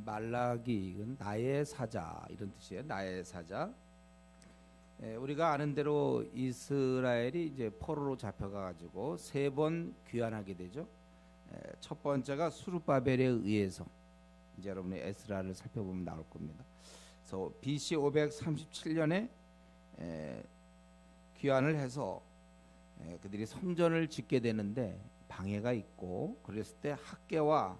말라기 이건 나의 사자 이런 뜻이에요. 나의 사자. 우리가 아는 대로 이스라엘이 이제 포로로 잡혀가 가지고 세 번 귀환하게 되죠. 첫 번째가 수르바벨에 의해서 이제 여러분이 에스라를 살펴보면 나올 겁니다. 그래서 BC 537년에 귀환을 해서 그들이 성전을 짓게 되는데 방해가 있고 그랬을 때 학개와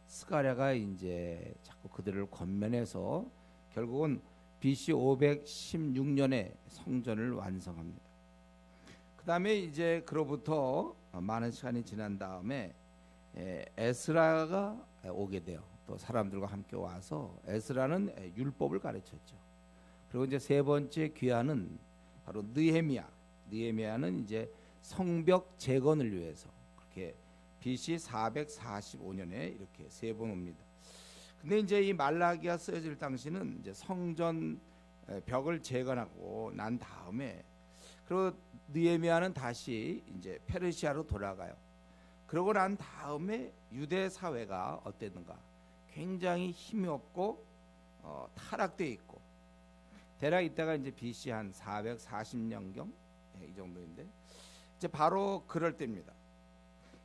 스가랴가 이제 자꾸 그들을 권면해서 결국은 BC 516년에 성전을 완성합니다. 그 다음에 이제 그로부터 많은 시간이 지난 다음에 에스라가 오게 돼요. 또 사람들과 함께 와서 에스라는 율법을 가르쳤죠. 그리고 이제 세 번째 귀환은 바로 느헤미야는 이제 성벽 재건을 위해서 그렇게 BC 445년에 이렇게 세 번 옵니다. 근데 이제 이 말라기가 쓰여질 당시는 이제 성전 벽을 재건하고 난 다음에 그리고 느헤미야는 다시 이제 페르시아로 돌아가요. 그러고 난 다음에 유대 사회가 어땠는가? 굉장히 힘이 없고 타락돼 있고 대략 이때가 이제 BC 한 440년경 이 정도인데 이제 바로 그럴 때입니다.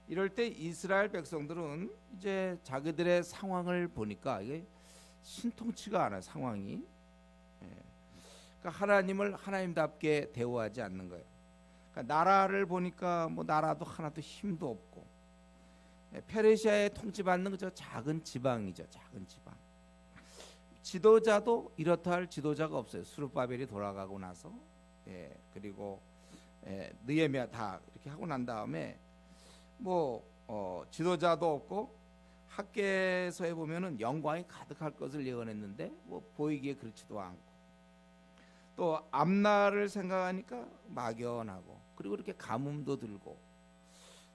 이럴 때 이스라엘 백성들은 이제 자기들의 상황을 보니까 이게 신통치가 않아요. 상황이. 그러니까 하나님을 하나님답게 대우하지 않는 거예요. 그러니까 나라를 보니까 뭐 나라도 하나도 힘도 없고 페르시아에 통치받는 저 작은 지방이죠. 작은 지방. 지도자도 이렇다 할 지도자가 없어요. 수르바벨이 돌아가고 나서 그리고 느헤미야 다 이렇게 하고 난 다음에 뭐 지도자도 없고 학계서에 보면은 영광이 가득할 것을 예언했는데 뭐 보이기에 그렇지도 않고 또 앞날을 생각하니까 막연하고 그리고 이렇게 가뭄도 들고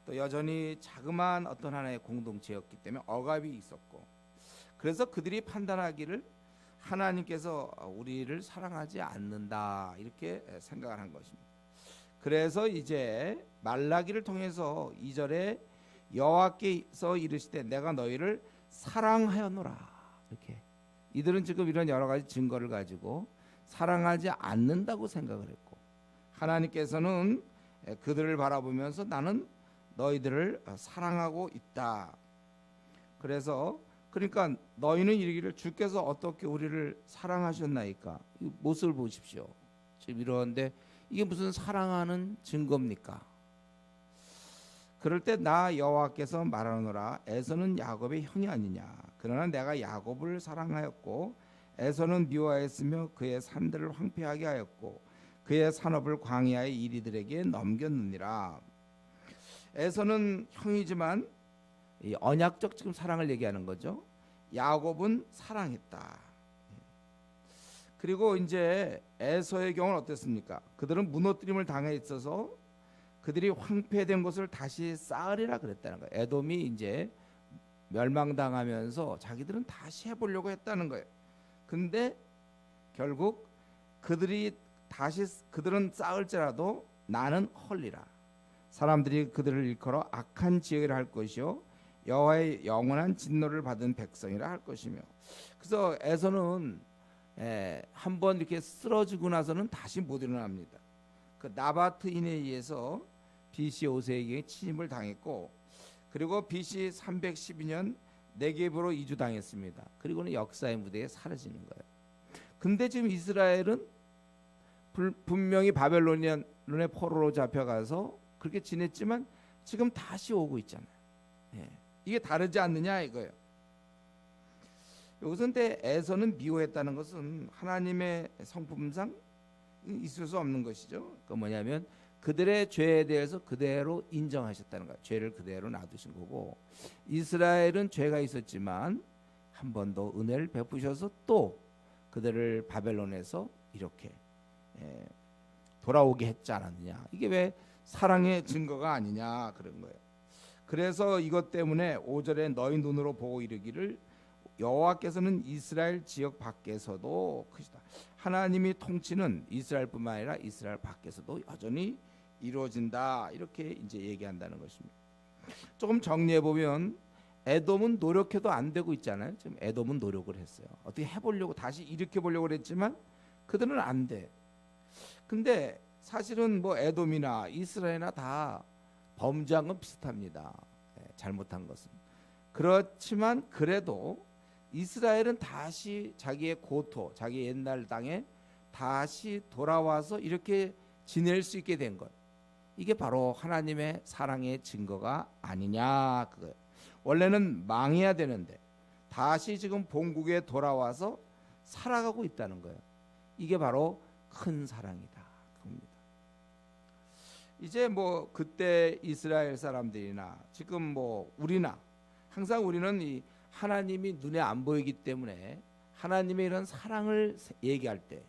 또 여전히 자그마한 어떤 하나의 공동체였기 때문에 억압이 있었고 그래서 그들이 판단하기를 하나님께서 우리를 사랑하지 않는다 이렇게 생각을 한 것입니다. 그래서 이제 말라기를 통해서 2절에 여호와께서 이르시되 내가 너희를 사랑하였노라 이렇게 이들은 지금 이런 여러 가지 증거를 가지고 사랑하지 않는다고 생각을 했고 하나님께서는 그들을 바라보면서 나는 너희들을 사랑하고 있다. 그래서 그러니까 너희는 이르기를 주께서 어떻게 우리를 사랑하셨나이까 이 모습을 보십시오. 지금 이러는데 이게 무슨 사랑하는 증거입니까? 그럴 때 나 여호와께서 말하노라 에서는 야곱의 형이 아니냐 그러나 내가 야곱을 사랑하였고 에서는 미워하였으며 그의 산들을 황폐하게 하였고 그의 산업을 광야의 이리들에게 넘겼느니라. 에서는 형이지만 이 언약적 지금 사랑을 얘기하는 거죠. 야곱은 사랑했다. 그리고 이제 에서의 경우는 어땠습니까? 그들은 무너뜨림을 당해 있어서 그들이 황폐된 것을 다시 쌓으리라 그랬다는 거예요. 에돔이 이제 멸망당하면서 자기들은 다시 해보려고 했다는 거예요. 근데 결국 그들은 쌓을지라도 나는 헐리라. 사람들이 그들을 일컬어 악한 지역이라 할 것이요 여호와의 영원한 진노를 받은 백성이라 할 것이며 그래서 에서는 한번 이렇게 쓰러지고 나서는 다시 못 일어납니다. 그 나바트인에 의해서 BC 5세기에 침입을 당했고 그리고 BC 312년 네겝으로 이주당했습니다. 그리고는 역사의 무대에 사라지는 거예요. 근데 지금 이스라엘은 분명히 바벨론의 포로로 잡혀가서 그렇게 지냈지만 지금 다시 오고 있잖아요. 이게 다르지 않느냐 이거예요. 여기서 근데 에서는 미워했다는 것은 하나님의 성품상 있을 수 없는 것이죠. 그 뭐냐면 그들의 죄에 대해서 그대로 인정하셨다는 거예요. 죄를 그대로 놔두신 거고 이스라엘은 죄가 있었지만 한 번 더 은혜를 베푸셔서 또 그들을 바벨론에서 이렇게 돌아오게 했지 않았느냐. 이게 왜 사랑의 증거가 아니냐 그런 거예요. 그래서 이것 때문에 5절에 너희 눈으로 보고 이르기를 여호와께서는 이스라엘 지역 밖에서도 크시다. 하나님이 통치는 이스라엘뿐만 아니라 이스라엘 밖에서도 여전히 이루어진다. 이렇게 이제 얘기한다는 것입니다. 조금 정리해 보면 에돔은 노력해도 안 되고 있잖아요. 지금 에돔은 노력을 했어요. 어떻게 해보려고 다시 일으켜 보려고 그랬지만 그들은 안 돼. 근데 사실은 뭐 에돔이나 이스라엘이나 다 범죄한 건 비슷합니다. 잘못한 것은. 그렇지만 그래도 이스라엘은 다시 자기의 고토, 자기 옛날 땅에 다시 돌아와서 이렇게 지낼 수 있게 된 것. 이게 바로 하나님의 사랑의 증거가 아니냐 그거예요. 원래는 망해야 되는데 다시 지금 본국에 돌아와서 살아가고 있다는 거예요. 이게 바로 큰 사랑이다 그겁니다. 이제 뭐 그때 이스라엘 사람들이나 지금 뭐 우리나 항상 우리는 이 하나님이 눈에 안 보이기 때문에 하나님의 이런 사랑을 얘기할 때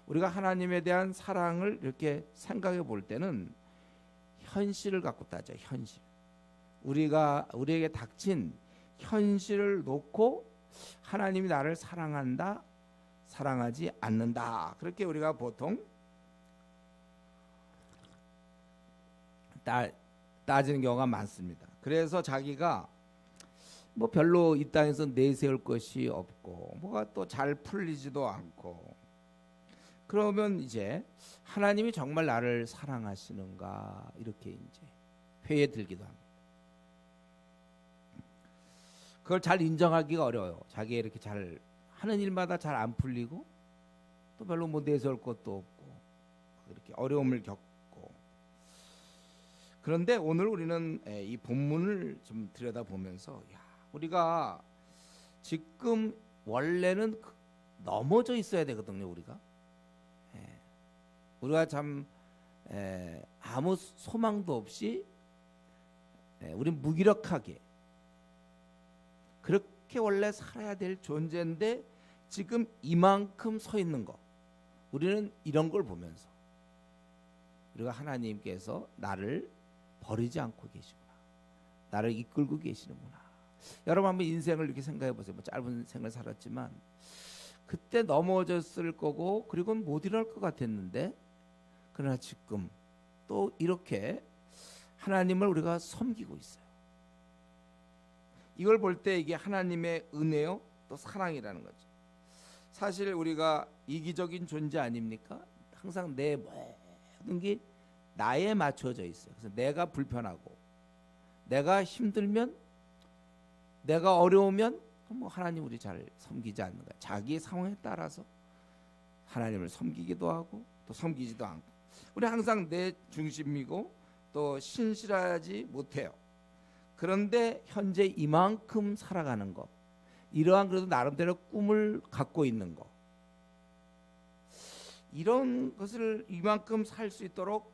우리가 하나님에 대한 사랑을 이렇게 생각해 볼 때는 현실을 갖고 따져. 현실. 우리에게 닥친 현실을 놓고 하나님이 나를 사랑한다, 사랑하지 않는다. 그렇게 우리가 보통 따지는 경우가 많습니다. 그래서 자기가 뭐 별로 이 땅에서 내세울 것이 없고 뭐가 또 잘 풀리지도 않고 그러면 이제 하나님이 정말 나를 사랑하시는가 이렇게 이제 회에 들기도 합니다. 그걸 잘 인정하기가 어려워요. 자기가 이렇게 잘 하는 일마다 잘 안 풀리고 또 별로 뭐 내세울 것도 없고 이렇게 어려움을 겪고. 그런데 오늘 우리는 이 본문을 좀 들여다보면서 우리가 지금 원래는 넘어져 있어야 되거든요. 우리가 참 아무 소망도 없이 우리 무기력하게 그렇게 원래 살아야 될 존재인데 지금 이만큼 서 있는 거 우리는 이런 걸 보면서 우리가 하나님께서 나를 버리지 않고 계시구나, 나를 이끌고 계시는구나. 여러분 한번 인생을 이렇게 생각해 보세요. 뭐 짧은 생을 살았지만 그때 넘어졌을 거고 그리고는 못 일어날 것 같았는데 그러나 지금 또 이렇게 하나님을 우리가 섬기고 있어요. 이걸 볼 때 이게 하나님의 은혜요 또 사랑이라는 거죠. 사실 우리가 이기적인 존재 아닙니까? 항상 내 모든 게 나에 맞춰져 있어요. 그래서 내가 불편하고 내가 힘들면 내가 어려우면 뭐 하나님 우리 잘 섬기지 않는 거야. 자기의 상황에 따라서 하나님을 섬기기도 하고 또 섬기지도 않고. 우리 항상 내 중심이고 또 신실하지 못해요. 그런데 현재 이만큼 살아가는 것, 이러한 그래도 나름대로 꿈을 갖고 있는 것, 이런 것을 이만큼 살 수 있도록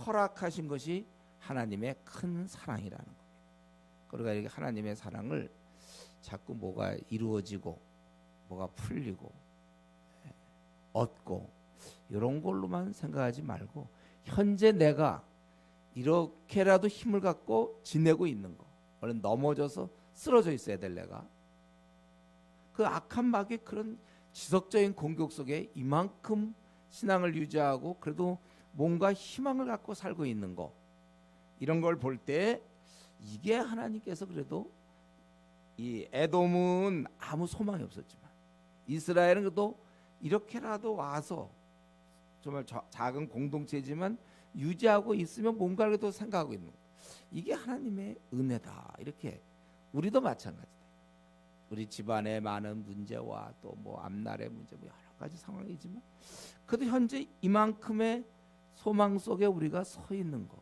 허락하신 것이 하나님의 큰 사랑이라는 겁니다. 그러니까 이렇게 하나님의 사랑을 자꾸 뭐가 이루어지고 뭐가 풀리고 얻고 이런 걸로만 생각하지 말고 현재 내가 이렇게라도 힘을 갖고 지내고 있는 거, 원래 넘어져서 쓰러져 있어야 될 내가 그 악한 마귀의 그런 지속적인 공격 속에 이만큼 신앙을 유지하고 그래도 뭔가 희망을 갖고 살고 있는 거, 이런 걸 볼 때 이게 하나님께서 그래도 이 에돔은 아무 소망이 없었지만 이스라엘은 그래도 이렇게라도 와서 정말 작은 공동체지만 유지하고 있으면 뭔가를 또 생각하고 있는 거. 이게 하나님의 은혜다. 이렇게 우리도 마찬가지다. 우리 집안의 많은 문제와 또 뭐 앞날의 문제 뭐 여러 가지 상황이지만 그래도 현재 이만큼의 소망 속에 우리가 서 있는 거,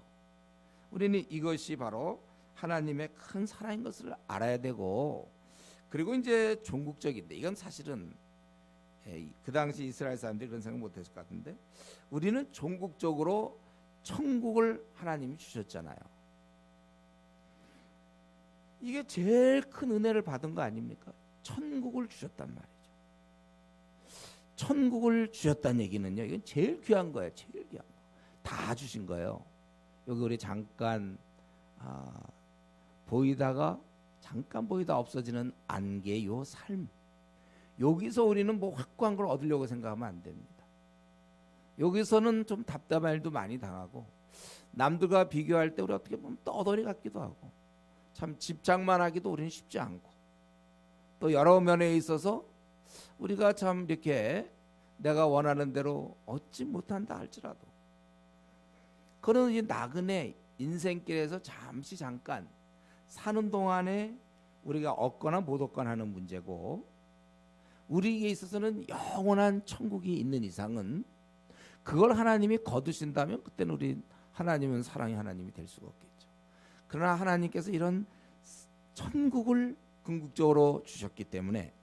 우리는 이것이 바로 하나님의 큰 사랑인 것을 알아야 되고, 그리고 이제 종국적인데 이건 사실은 그 당시 이스라엘 사람들이 그런 생각 못했을 것 같은데 우리는 종국적으로 천국을 하나님이 주셨잖아요. 이게 제일 큰 은혜를 받은 거 아닙니까? 천국을 주셨단 말이죠. 천국을 주셨다는 얘기는요, 이건 제일 귀한 거예요. 제일 귀한 거. 다 주신 거예요. 여기 우리 잠깐 보이다가 잠깐 보이다 없어지는 안개, 요 삶. 여기서 우리는 뭐 확고한 걸 얻으려고 생각하면 안 됩니다. 여기서는 좀 답답한 일도 많이 당하고 남들과 비교할 때 우리 어떻게 보면 떠돌이 같기도 하고 참 집착만 하기도 우리는 쉽지 않고, 또 여러 면에 있어서 우리가 참 이렇게 내가 원하는 대로 얻지 못한다 할지라도, 그런 이 나그네 인생길에서 잠깐 사는 동안에 우리가 얻거나 못 얻거나 하는 문제고, 우리에게 있어서는 영원한 천국이 있는 이상은 그걸 하나님이 거두신다면 그때는 우리 하나님은 사랑의 하나님이 될 수가 없겠죠. 그러나 하나님께서 이런 천국을 궁극적으로 주셨기 때문에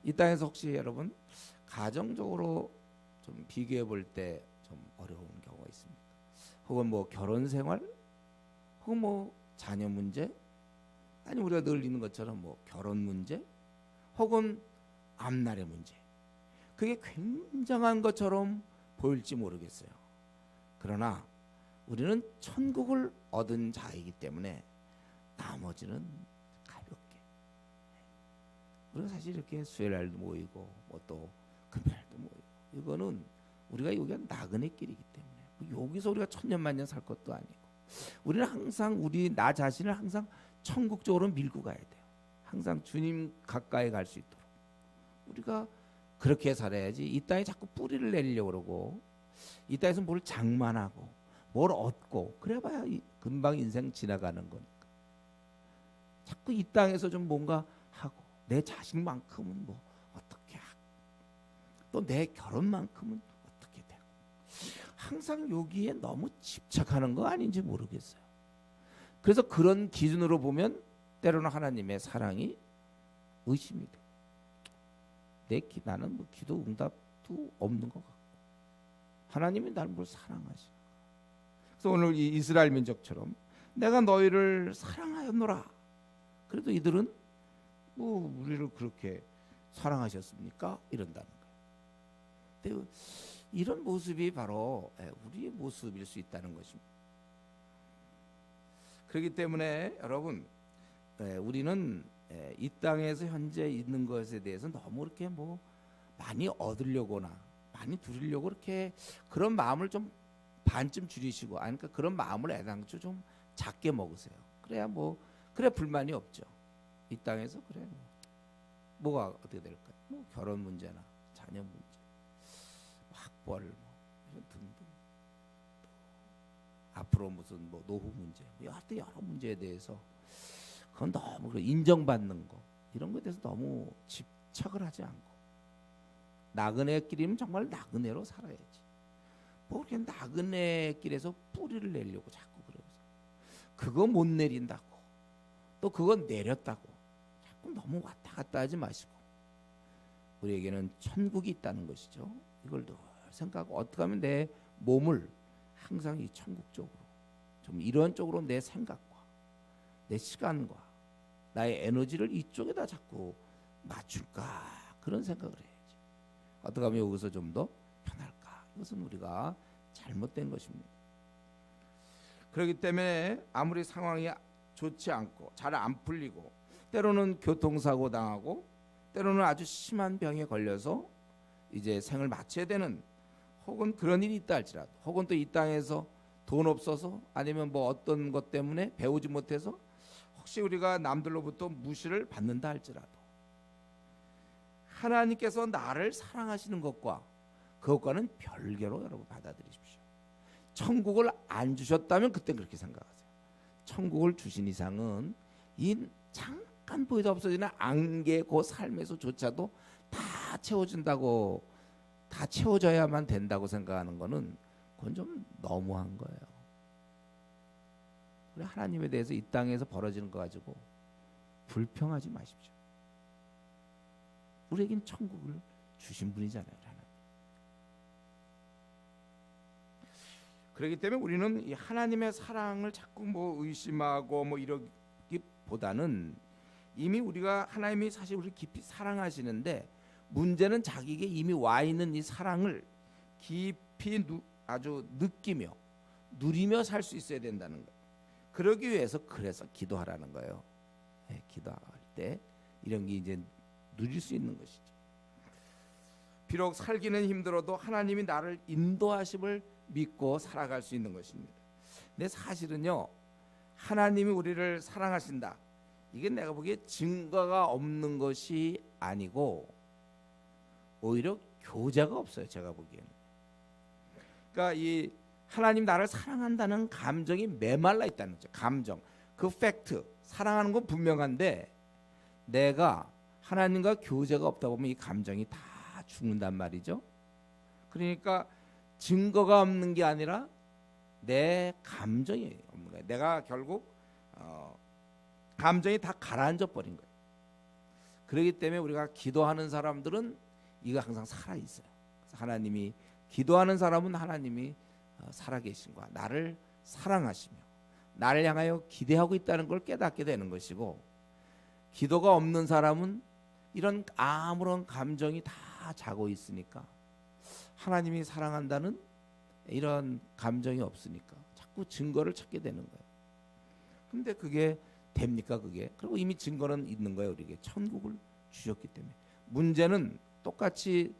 이 땅에서 혹시 여러분 가정적으로 좀 비교해 볼 때 좀 어려운 경우가 있습니다. 혹은 뭐 결혼 생활, 혹은 뭐 자녀 문제, 아니 우리가 늘 있는 것처럼 뭐 결혼 문제, 혹은 앞날의 문제, 그게 굉장한 것처럼 보일지 모르겠어요. 그러나 우리는 천국을 얻은 자이기 때문에 나머지는 가볍게, 우리가 사실 이렇게 수요일날도 모이고 뭐 또 금요일도 모이고, 이거는 우리가 여기가 나그네 길이기 때문에 여기서 우리가 천년만년 살 것도 아니고, 우리는 항상 나 자신을 항상 천국 쪽으로 밀고 가야 돼요. 항상 주님 가까이 갈 수 있도록 우리가 그렇게 살아야지. 이 땅에 자꾸 뿌리를 내리려고 그러고, 이 땅에서 뭘 장만하고 뭘 얻고 그래봐야 금방 인생 지나가는 거니까, 자꾸 이 땅에서 좀 뭔가 하고, 내 자식만큼은 뭐 어떻게 하고, 또 내 결혼만큼은 어떻게 되고, 항상 여기에 너무 집착하는 거 아닌지 모르겠어요. 그래서 그런 기준으로 보면 때로는 하나님의 사랑이 의심이 돼요. 나는 뭐 기도 응답도 없는 것 같고, 하나님이 나를 뭘 사랑하시나. 그래서 오늘 이 이스라엘 민족처럼 내가 너희를 사랑하였노라, 그래도 이들은 뭐 우리를 그렇게 사랑하셨습니까? 이런다는 거예요. 근데 이런 모습이 바로 우리의 모습일 수 있다는 것입니다. 그렇기 때문에 여러분, 우리는 이 땅에서 현재 있는 것에 대해서 너무 이렇게 뭐 많이 얻으려거나 많이 누리려고 이렇게 그런 마음을 좀 반쯤 줄이시고, 그러니까 그런 마음을 애당초 좀 작게 먹으세요. 그래야 불만이 없죠. 이 땅에서 그래 뭐가 어떻게 될까요? 뭐 결혼 문제나 자녀 문제, 학벌 뭐 이런 등등, 앞으로 무슨 뭐 노후 문제, 여러 문제에 대해서 그건 너무 인정받는 거, 이런 것에 대해서 너무 집착을 하지 않고, 나그네길이면 정말 나그네로 살아야지. 뭐 그렇게 나그네길에서 뿌리를 내려고 자꾸 그러면서 그거 못 내린다고, 또 그거 내렸다고 자꾸 너무 왔다 갔다 하지 마시고, 우리에게는 천국이 있다는 것이죠. 이걸 늘 생각하고, 어떻게 하면 내 몸을 항상 이 천국 쪽으로, 좀 이런 쪽으로 내 생각과 내 시간과 나의 에너지를 이쪽에다 자꾸 맞출까, 그런 생각을 해야지. 어떻게 하면 여기서 좀 더 편할까. 이것은 우리가 잘못된 것입니다. 그렇기 때문에 아무리 상황이 좋지 않고 잘 안 풀리고, 때로는 교통사고 당하고, 때로는 아주 심한 병에 걸려서 이제 생을 마쳐야 되는, 혹은 그런 일이 있다 할지라도, 혹은 또 이 땅에서 돈 없어서, 아니면 뭐 어떤 것 때문에 배우지 못해서 혹시 우리가 남들로부터 무시를 받는다 할지라도, 하나님께서 나를 사랑하시는 것과 그것과는 별개로 여러분 받아들이십시오. 천국을 안 주셨다면 그때 그렇게 생각하세요. 천국을 주신 이상은 이 잠깐 보이다 없어지는 안개 그 삶에서조차도 다 채워준다고, 다 채워져야만 된다고 생각하는 거는 그건 좀 너무한 거예요. 우리 하나님에 대해서 이 땅에서 벌어지는 거 가지고 불평하지 마십시오. 우리에겐 천국을 주신 분이잖아요, 하나님. 그렇기 때문에 우리는 이 하나님의 사랑을 자꾸 뭐 의심하고 뭐 이러기보다는, 이미 우리가 하나님이 사실 우리 깊이 사랑하시는데, 문제는 자기에게 이미 와 있는 이 사랑을 깊이 아주 느끼며 누리며 살 수 있어야 된다는 거예요. 그러기 위해서 그래서 기도하라는 거예요. 기도할 때 이런 게 이제 누릴 수 있는 것이죠. 비록 살기는 힘들어도 하나님이 나를 인도하심을 믿고 살아갈 수 있는 것입니다. 근데 사실은요, 하나님이 우리를 사랑하신다. 이게 내가 보기에 증거가 없는 것이 아니고 오히려 교제가 없어요. 제가 보기에는. 그러니까 이 하나님 나를 사랑한다는 감정이 메말라 있다는 거죠. 감정, 그 팩트, 사랑하는 건 분명한데 내가 하나님과 교제가 없다 보면 이 감정이 다 죽는단 말이죠. 그러니까 증거가 없는 게 아니라 내 감정이 없는 거예요. 내가 결국 감정이 다 가라앉아 버린 거예요. 그렇기 때문에 우리가 기도하는 사람들은 이거 항상 살아 있어요. 하나님이 기도하는 사람은 하나님이 살아계신 거야. 나를 사랑하시며 나를 향하여 기대하고 있다는 걸 깨닫게 되는 것이고, 기도가 없는 사람은 이런 아무런 감정이 다 자고 있으니까 하나님이 사랑한다는 이런 감정이 없으니까 자꾸 증거를 찾게 되는 거예요. 근데 그게 됩니까 그게? 그리고 이미 증거는 있는 거예요. 우리에게 천국을 주셨기 때문에. 문제는 똑같이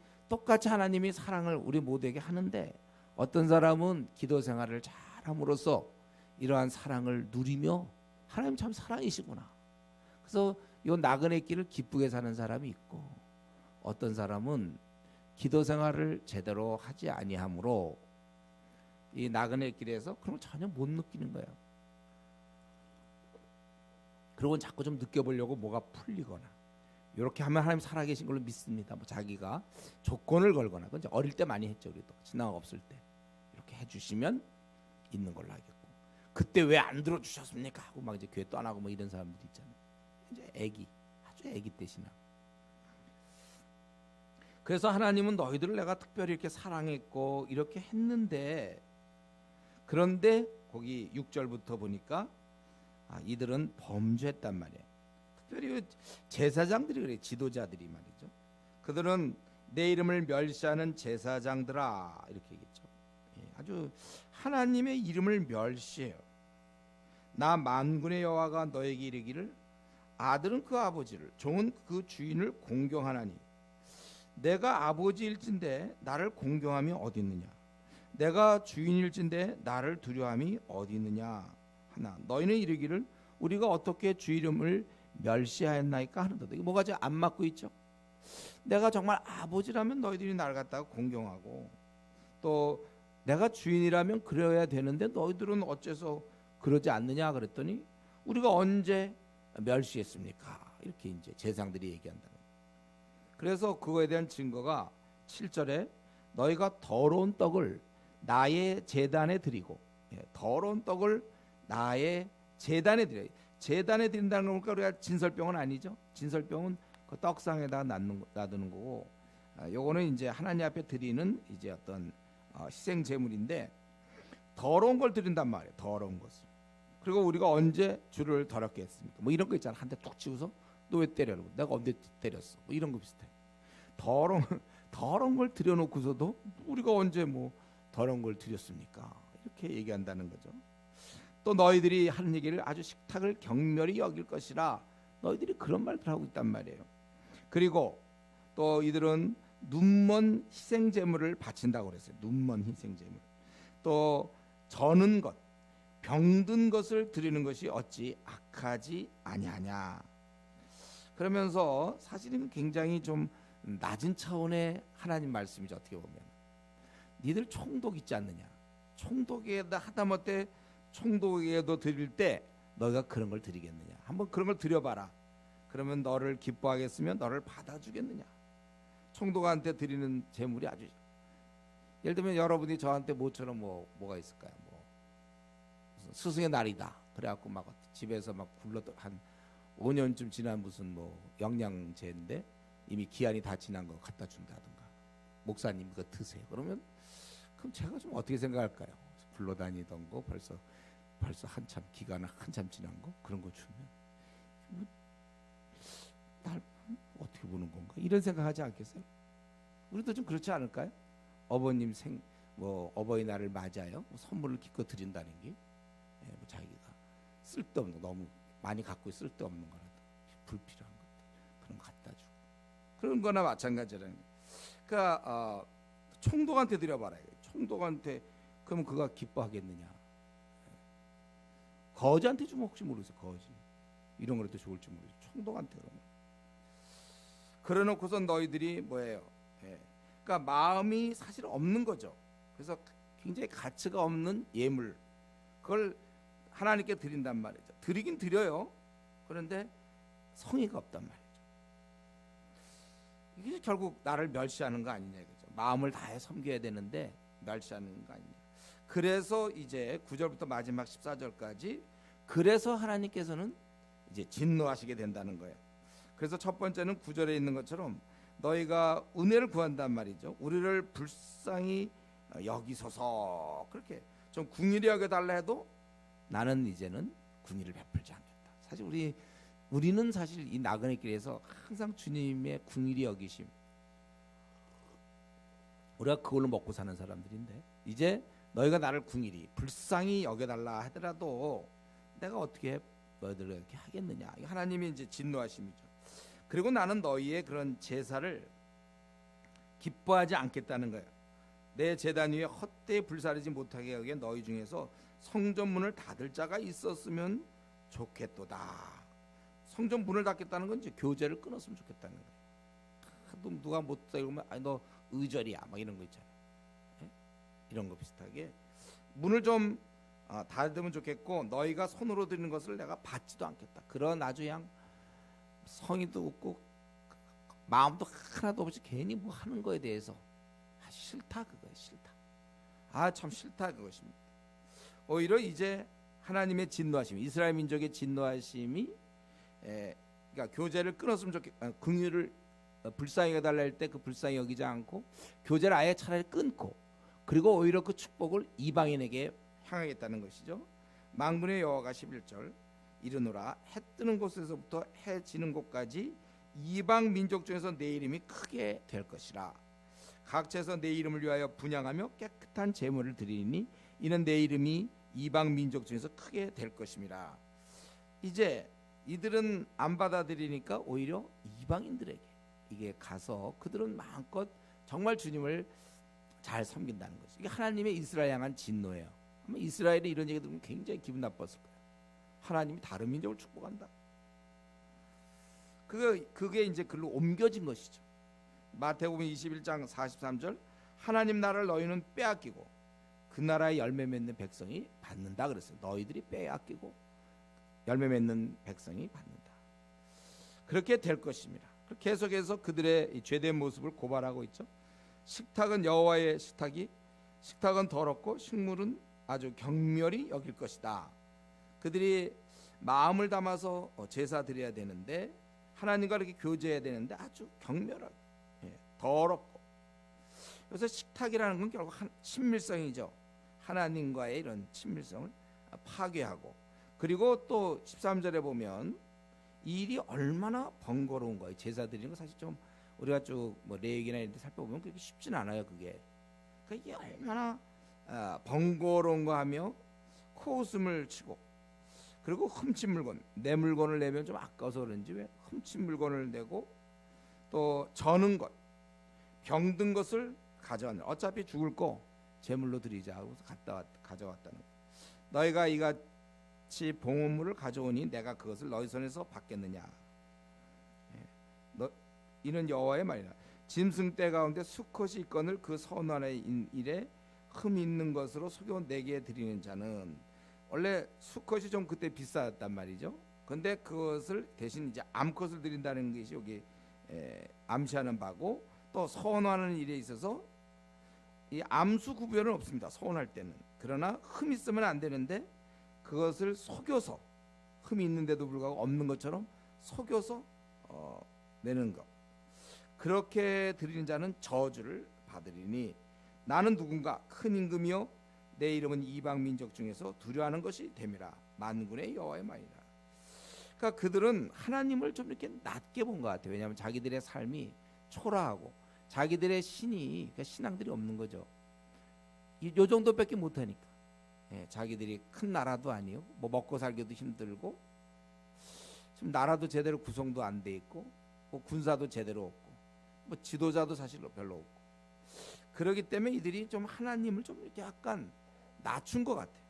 하나님이 사랑을 우리 모두에게 하는데 어떤 사람은 기도 생활을 잘함으로써 이러한 사랑을 누리며 하나님 참 사랑이시구나. 그래서 이 나그네 길을 기쁘게 사는 사람이 있고, 어떤 사람은 기도 생활을 제대로 하지 아니하므로 이 나그네 길에서 그런 걸 전혀 못 느끼는 거예요. 그러고 자꾸 좀 느껴보려고 뭐가 풀리거나 이렇게 하면 하나님 살아계신 걸로 믿습니다. 뭐 자기가 조건을 걸거나, 그건 이제 어릴 때 많이 했죠. 우리도 신앙 없을 때 이렇게 해주시면 있는 걸로 하겠고, 그때 왜 안 들어주셨습니까? 하고 막 이제 교회 떠나고 뭐 이런 사람들이 있잖아요. 이제 아주 애기 때 신앙. 그래서 하나님은 너희들을 내가 특별히 이렇게 사랑했고 이렇게 했는데, 그런데 거기 6절부터 보니까 이들은 범죄했단 말이에요. 특별히 제사장들이 그래, 지도자들이 말이죠. 그들은 내 이름을 멸시하는 제사장들아, 이렇게 얘기했죠. 아주 하나님의 이름을 멸시해요. 나 만군의 여호와가 너에게 이르기를 아들은 그 아버지를, 종은 그 주인을 공경하나니 내가 아버지일진데 나를 공경함이 어디 있느냐? 내가 주인일진데 나를 두려움이 어디 있느냐 하나. 너희는 이르기를 우리가 어떻게 주 이름을 멸시하였나이까 하는데, 이게 뭐가 지금 안 맞고 있죠? 내가 정말 아버지라면 너희들이 나를 갖다가 공경하고, 또 내가 주인이라면 그래야 되는데 너희들은 어째서 그러지 않느냐 그랬더니 우리가 언제 멸시했습니까? 이렇게 이제 제사장들이 얘기한다는 거예요. 그래서 그거에 대한 증거가 7절에 너희가 더러운 떡을 나의 제단에 드리고, 더러운 떡을 나의 제단에 드려. 제단에 드린다는 거니까 우리가 진설병은 아니죠. 진설병은 그 떡상에다 놔두는 거고, 요거는 이제 하나님 앞에 드리는 이제 어떤 희생 제물인데, 더러운 걸 드린단 말이에요. 더러운 것을. 그리고 우리가 언제 주를 더럽게 했습니까? 뭐 이런 거 있잖아. 한 대 툭 치고서 너 왜 때려라고? 내가 언제 때렸어? 뭐 이런 거 비슷해. 더러운 걸 들여놓고서도 우리가 언제 뭐 더러운 걸 드렸습니까? 이렇게 얘기한다는 거죠. 또 너희들이 하는 얘기를 아주 식탁을 경멸히 여길 것이라, 너희들이 그런 말들 하고 있단 말이에요. 그리고 또 이들은 눈먼 희생 제물을 바친다고 그랬어요. 눈먼 희생 제물. 또 저는 것, 병든 것을 드리는 것이 어찌 악하지 아니하냐. 그러면서 사실은 굉장히 좀 낮은 차원의 하나님 말씀이죠. 어떻게 보면 니들 총독 있지 않느냐. 총독에다 하다못해 총독에도 드릴 때 너희가 그런 걸 드리겠느냐. 한번 그런 걸 드려봐라. 그러면 너를 기뻐하겠으면 너를 받아주겠느냐. 총독한테 드리는 제물이 아주, 예를 들면 여러분이 저한테 모처럼 뭐가 있을까요? 뭐 무슨 스승의 날이다. 그래갖고 막 집에서 막 굴러 한 5년쯤 지난 무슨 뭐 영양제인데 이미 기한이 다 지난 거 갖다 준다든가, 목사님 그거 드세요. 그러면 그럼 제가 좀 어떻게 생각할까요? 굴러다니던 거 벌써 한참 기간 한참 지난 거 그런 거 주면 뭐, 날 어떻게 보는 건가 이런 생각하지 않겠어요? 우리도 좀 그렇지 않을까요? 어버님 어버이날을 맞아요. 뭐 선물을 기껏 드린다는 게 뭐 자기가 쓸데없는 거, 너무 많이 갖고 쓸데없는 거라도 불필요한 것들 그런 거 갖다 주고 그런 거나 마찬가지라는 거예요. 그러니까 총독한테 드려봐라. 총독한테 그러면 그가 기뻐하겠느냐? 거지한테 주면 혹시 모르겠어요. 거지 이런 거라도 좋을지 모르겠어요. 총독한테 그러놓고서 너희들이 뭐예요? 예. 그러니까 마음이 사실 없는 거죠. 그래서 굉장히 가치가 없는 예물 그걸 하나님께 드린단 말이죠. 드리긴 드려요. 그런데 성의가 없단 말이죠. 이게 결국 나를 멸시하는 거 아니냐 이거죠. 마음을 다해 섬겨야 되는데 멸시하는 거 아니냐. 그래서 이제 9절부터 마지막 14절까지 그래서 하나님께서는 이제 진노하시게 된다는 거예요. 그래서 첫 번째는 9절에 있는 것처럼 너희가 은혜를 구한단 말이죠. 우리를 불쌍히 여기소서. 그렇게 좀 궁일이 여겨달라 해도 나는 이제는 궁일을 베풀지 않겠다. 사실 우리는 사실 이 나그네 길에서 항상 주님의 궁일이 여기심, 우리가 그걸로 먹고 사는 사람들인데 이제 너희가 나를 궁일이 불쌍히 여겨달라 하더라도 내가 어떻게 너희들을 이렇게 하겠느냐. 하나님이 이제 진노하심이죠. 그리고 나는 너희의 그런 제사를 기뻐하지 않겠다는 거예요. 내 제단 위에 헛되이 불사르지 못하게 하기에 너희 중에서 성전 문을 닫을 자가 있었으면 좋겠도다. 성전 문을 닫겠다는 건 이제 교제를 끊었으면 좋겠다는 거예요. 누가 못 이러면 아니 너 의절이야 막 이런 거 있잖아요. 네? 이런 거 비슷하게 문을 좀 닫으면 좋겠고 너희가 손으로 드리는 것을 내가 받지도 않겠다. 그런 아주 그냥 성의도 없고 마음도 하나도 없이 괜히 뭐 하는 거에 대해서 싫다 그거예요. 싫다. 참 싫다 그것입니다. 오히려 이제 하나님의 진노하심이 이스라엘 민족의 진노하심이 그러니까 교제를 끊었으면 긍휼을 불쌍히 여달라 할 때 그 불쌍히 여기지 않고 교제를 아예 차라리 끊고 그리고 오히려 그 축복을 이방인에게 향하겠다는 것이죠. 만군의 여호와가 11절 이르노라 해 뜨는 곳에서부터 해 지는 곳까지 이방 민족 중에서 내 이름이 크게 될 것이라. 각처에서 내 이름을 위하여 분향하며 깨끗한 제물을 드리니 이는 내 이름이 이방 민족 중에서 크게 될 것임이라. 이제 이들은 안 받아들이니까 오히려 이방인들에게 이게 가서 그들은 마음껏 정말 주님을 잘 섬긴다는 거죠. 이게 하나님의 이스라엘 향한 진노예요. 아마 이스라엘이 이런 얘기 들으면 굉장히 기분 나빴을 거예요. 하나님이 다른 민족을 축복한다. 그게 이제 글로 옮겨진 것이죠. 마태복음 21장 43절 하나님 나라를 너희는 빼앗기고 그 나라의 열매 맺는 백성이 받는다 그랬어요. 너희들이 빼앗기고 열매 맺는 백성이 받는다. 그렇게 될 것입니다. 계속해서 그들의 이 죄된 모습을 고발하고 있죠. 식탁은 여호와의 식탁은 더럽고 식물은 아주 경멸히 여길 것이다. 그들이 마음을 담아서 제사 드려야 되는데 하나님과 이렇게 교제해야 되는데 아주 경멸하고 더럽고. 그래서 식탁이라는 건 결국 친밀성이죠. 하나님과의 이런 친밀성을 파괴하고 그리고 또 13절에 보면 이 일이 얼마나 번거로운 거예요. 제사 드리는 거 사실 좀 우리가 쭉 뭐 레위기나 이런 데 살펴보면 그렇게 쉽진 않아요. 그게. 그러니까 이게 얼마나 번거로운 거 하며 코웃음을 치고 그리고 훔친 물건 내 물건을 내면 좀 아까워서 그런지 왜 훔친 물건을 내고 또 저는 것 병든 것을 가져왔네. 어차피 죽을 거 제물로 드리자 하고 가져왔다는 거. 너희가 이같이 봉헌물을 가져오니 내가 그것을 너희 손에서 받겠느냐. 이는 여호와의 말이라. 짐승 떼 가운데 수컷이 있거늘 그 선원의 일에 흠 있는 것으로 속여 내게 드리는 자는 원래 수컷이 좀 그때 비쌌단 말이죠. 근데 그것을 대신 이제 암컷을 드린다는 것이 여기 암시하는 바고 또 서원하는 일에 있어서 이 암수 구별은 없습니다. 서원할 때는. 그러나 흠 있으면 안 되는데 그것을 속여서 흠이 있는데도 불구하고 없는 것처럼 속여서 내는 것. 그렇게 드리는 자는 저주를 받으리니 나는 누군가 큰 임금이요 내 이름은 이방 민족 중에서 두려워하는 것이 됨이라. 만군의 여호와의 말이라. 그러니까 그들은 하나님을 좀 이렇게 낮게 본 것 같아요. 왜냐하면 자기들의 삶이 초라하고 자기들의 신이 그러니까 신앙들이 없는 거죠. 요 정도밖에 못하니까. 자기들이 큰 나라도 아니요, 뭐 먹고 살기도 힘들고 지금 나라도 제대로 구성도 안 돼 있고 뭐 군사도 제대로 없고 뭐 지도자도 사실 별로 없고 그러기 때문에 이들이 좀 하나님을 좀 이렇게 약간 낮춘 것 같아요.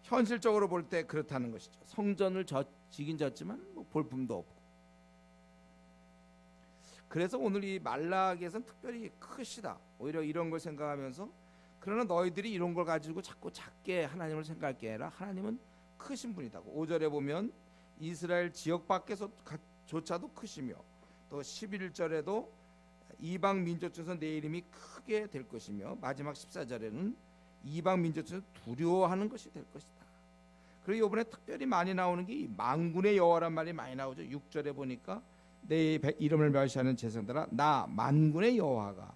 현실적으로 볼 때 그렇다는 것이죠. 성전을 지긴 졌지만 뭐 볼품도 없고. 그래서 오늘 이 말라기에서는 특별히 크시다. 오히려 이런 걸 생각하면서 그러나 너희들이 이런 걸 가지고 자꾸 작게 하나님을 생각할 게 아니라 하나님은 크신 분이다고. 5절에 보면 이스라엘 지역 밖에서조차도 크시며 또 11절에도 이방 민족 중에서 내 이름이 크게 될 것이며 마지막 14절에는 이방 민족 중에서 두려워하는 것이 될 것이다. 그리고 이번에 특별히 많이 나오는 게 이 만군의 여호와란 말이 많이 나오죠. 6절에 보니까 내 이름을 멸시하는 제사장들아 나 만군의 여호와가,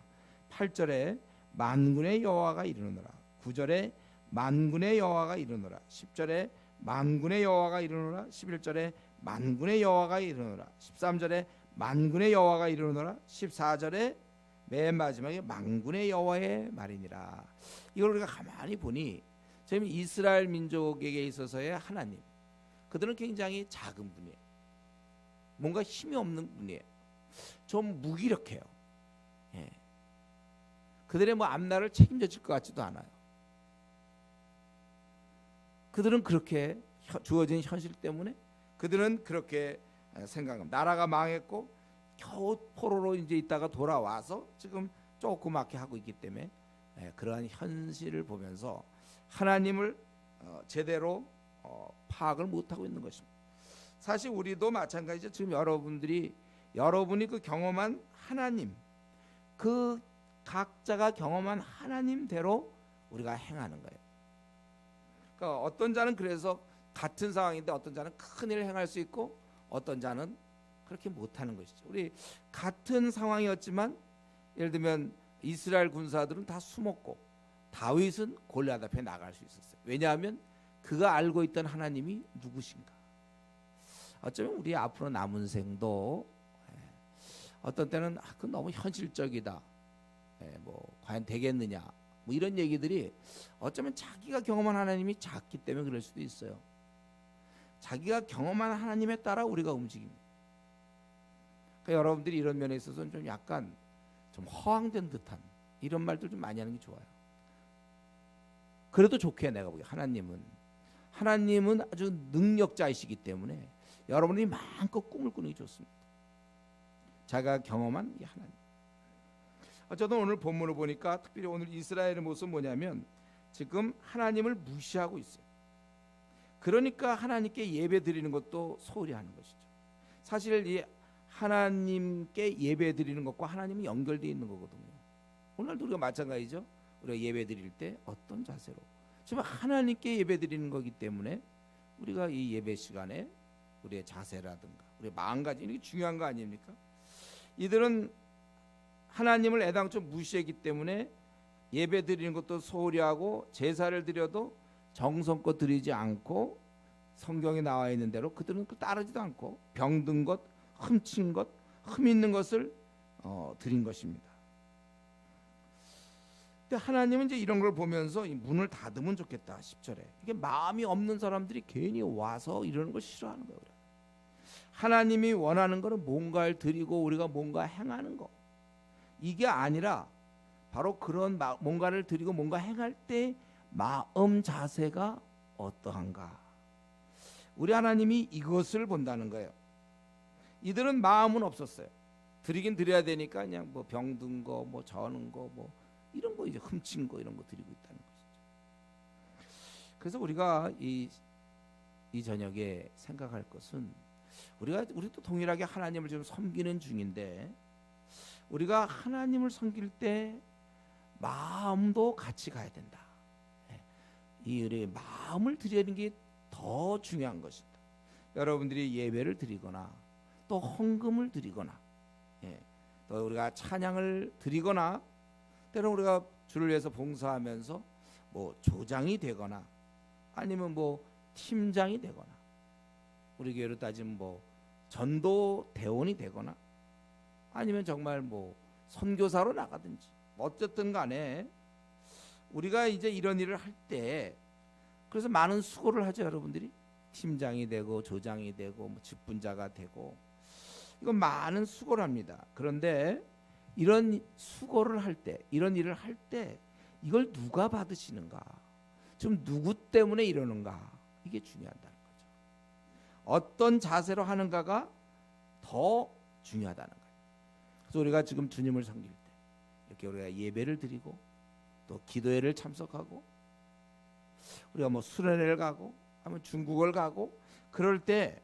8절에 만군의 여호와가 이르노라, 9절에 만군의 여호와가 이르노라, 10절에 만군의 여호와가 이르노라, 11절에 만군의 여호와가 이르노라, 13절에 만군의 여호와가 이르노라, 14절에 맨 마지막에 만군의 여호와의 말이니라. 이걸 우리가 가만히 보니 지금 이스라엘 민족에게 있어서의 하나님, 그들은 굉장히 작은 분이에요. 뭔가 힘이 없는 분이에요. 좀 무기력해요. 예. 그들의 뭐 앞날을 책임져 줄 것 같지도 않아요. 그들은 그렇게 주어진 현실 때문에 그들은 그렇게 생각합니다. 나라가 망했고 겨우 포로로 이제 있다가 돌아와서 지금 조그맣게 하고 있기 때문에 그러한 현실을 보면서 하나님을 제대로 파악을 못하고 있는 것입니다. 사실 우리도 마찬가지죠. 지금 여러분이 그 경험한 하나님, 그 각자가 경험한 하나님대로 우리가 행하는 거예요. 그러니까 어떤 자는 그래서 같은 상황인데 어떤 자는 큰 일을 행할 수 있고 어떤 자는 그렇게 못하는 것이죠. 우리 같은 상황이었지만 예를 들면 이스라엘 군사들은 다 숨었고 다윗은 골리앗 앞에 나갈 수 있었어요. 왜냐하면 그가 알고 있던 하나님이 누구신가. 어쩌면 우리 앞으로 남은 생도 어떤 때는 그건 너무 현실적이다. 뭐 과연 되겠느냐. 뭐 이런 얘기들이 어쩌면 자기가 경험한 하나님이 작기 때문에 그럴 수도 있어요. 자기가 경험한 하나님에 따라 우리가 움직입니다. 그러니까 여러분들이 이런 면에 있어서는 좀 약간 좀 허황된 듯한 이런 말들 좀 많이 하는 게 좋아요. 그래도 좋게 내가 보기에 하나님은 아주 능력자이시기 때문에 여러분이 마음껏 꿈을 꾸는 게 좋습니다. 자기가 경험한 이 하나님. 저도 오늘 본문을 보니까 특별히 오늘 이스라엘의 모습은 뭐냐면 지금 하나님을 무시하고 있어요. 그러니까 하나님께 예배 드리는 것도 소홀히 하는 것이죠. 사실 이 하나님께 예배 드리는 것과 하나님이 연결되어 있는 거거든요. 오늘도 우리가 마찬가지죠. 우리가 예배 드릴 때 어떤 자세로 지금 하나님께 예배 드리는 거기 때문에 우리가 이 예배 시간에 우리의 자세라든가 우리의 마음가짐 이게 중요한 거 아닙니까? 이들은 하나님을 애당초 무시했기 때문에 예배 드리는 것도 소홀히 하고 제사를 드려도 정성껏 드리지 않고 성경에 나와 있는 대로 그들은 따르지도 않고 병든 것, 흠친 것, 흠 있는 것을 드린 것입니다. 근데 하나님은 이제 이런 걸 보면서 이 문을 닫으면 좋겠다 10절에. 이게 마음이 없는 사람들이 괜히 와서 이러는 걸 싫어하는 거예요. 하나님이 원하는 거는 뭔가를 드리고 우리가 뭔가 행하는 거. 이게 아니라 바로 그런 뭔가를 드리고 뭔가 행할 때 마음 자세가 어떠한가. 우리 하나님이 이것을 본다는 거예요. 이들은 마음은 없었어요. 드리긴 드려야 되니까 그냥 뭐 병든 거, 뭐 저는 거, 뭐 이런 거 이제 훔친 거 이런 거 드리고 있다는 것이죠. 그래서 우리가 이 저녁에 생각할 것은 우리도 동일하게 하나님을 지금 섬기는 중인데 우리가 하나님을 섬길 때 마음도 같이 가야 된다. 이 우리의 마음을 드리는 게 더 중요한 것이다. 여러분들이 예배를 드리거나 또 헌금을 드리거나 또 우리가 찬양을 드리거나 때로는 우리가 주를 위해서 봉사하면서 뭐 조장이 되거나 아니면 뭐 팀장이 되거나 우리 교회로 따지면 뭐 전도 대원이 되거나 아니면 정말 뭐 선교사로 나가든지 어쨌든 간에 우리가 이제 이런 일을 할 때 그래서 많은 수고를 하죠. 여러분들이 팀장이 되고 조장이 되고 뭐 직분자가 되고 이건 많은 수고를 합니다. 그런데 이런 수고를 할 때 이런 일을 할 때 이걸 누가 받으시는가? 지금 누구 때문에 이러는가, 이게 중요하다는 거죠. 어떤 자세로 하는가가 더 중요하다는 거예요. 그래서 우리가 지금 주님을 섬길 때 이렇게 우리가 예배를 드리고 또 기도회를 참석하고 우리가 뭐 수련회를 가고 아니면 중국을 가고 그럴 때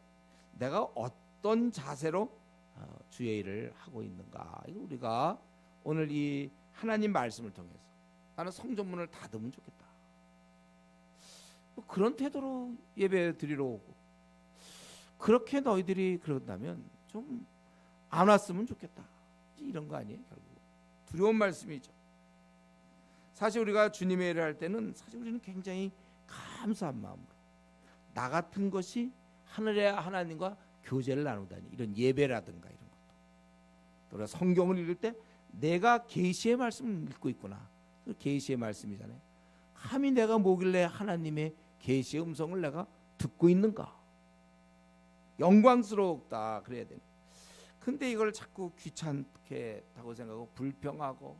내가 어떤 자세로 주의 일을 하고 있는가, 이거 우리가 오늘 이 하나님 말씀을 통해서 나는 성전문을 닫으면 좋겠다, 뭐 그런 태도로 예배 드리러 오고, 그렇게 너희들이 그런다면 좀 안 왔으면 좋겠다, 이런 거 아니에요? 결국 두려운 말씀이죠. 사실 우리가 주님의 일을 할 때는 사실 우리는 굉장히 감사한 마음으로 나 같은 것이 하늘의 하나님과 교제를 나누다니, 이런 예배라든가 이런 것도, 또 우리가 성경을 읽을 때 내가 계시의 말씀을 읽고 있구나, 계시의 말씀이잖아요. 감히 내가 뭐길래 하나님의 계시의 음성을 내가 듣고 있는가, 영광스럽다 그래야 되는. 근데 이걸 자꾸 귀찮게 하고 생각하고 불평하고,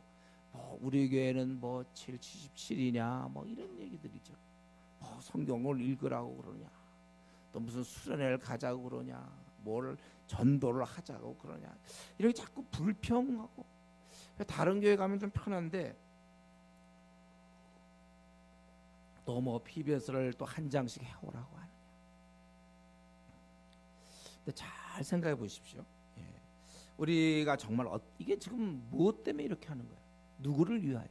뭐 우리 교회는 뭐 77이냐 뭐 이런 얘기들이죠. 뭐 성경을 읽으라고 그러냐, 또 무슨 수련회를 가자고 그러냐, 뭘 전도를 하자고 그러냐, 이렇게 자꾸 불평하고. 다른 교회 가면 좀 편한데 또 뭐 PBS를 또 한 장씩 해오라고 하느냐. 근데 잘 생각해 보십시오. 우리가 정말 이게 지금 무엇 때문에 이렇게 하는 거예요? 누구를 위하여?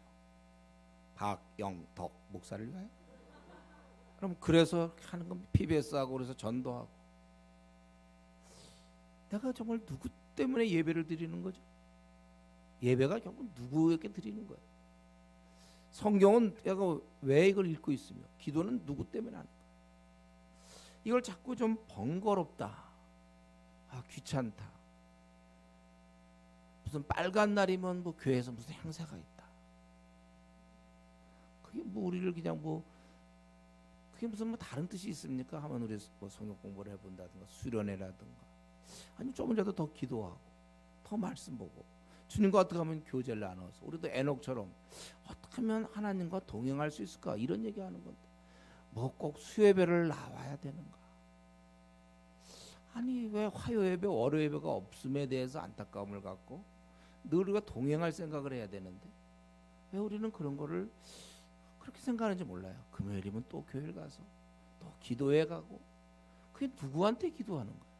박영덕 목사를 위하여? 그럼 그래서 하는 건 PBS하고 그래서 전도하고. 내가 정말 누구 때문에 예배를 드리는 거죠? 예배가 결국 누구에게 드리는 거예요? 성경은 내가 왜 이걸 읽고 있으며 기도는 누구 때문에 하는 거예요? 이걸 자꾸 좀 번거롭다, 귀찮다, 무슨 빨간 날이면 뭐 교회에서 무슨 행사가 있다, 그게 뭐 우리를 그냥 뭐 그게 무슨 뭐 다른 뜻이 있습니까? 하면 우리 뭐 성경 공부를 해본다든가 수련회라든가, 아니 조금이라도 더 기도하고 더 말씀 보고 주님과 어떻게 하면 교제를 나눠서 우리도 에녹처럼 어떻게 하면 하나님과 동행할 수 있을까, 이런 얘기하는 건데 뭐 꼭 수요예배를 나와야 되는가? 아니 왜 화요예배 월요예배가 없음에 대해서 안타까움을 갖고 늘 우리가 동행할 생각을 해야 되는데 왜 우리는 그런 거를 그렇게 생각하는지 몰라요. 금요일이면 또 교회를 가서 또 기도회 가고, 그게 누구한테 기도하는 거예요?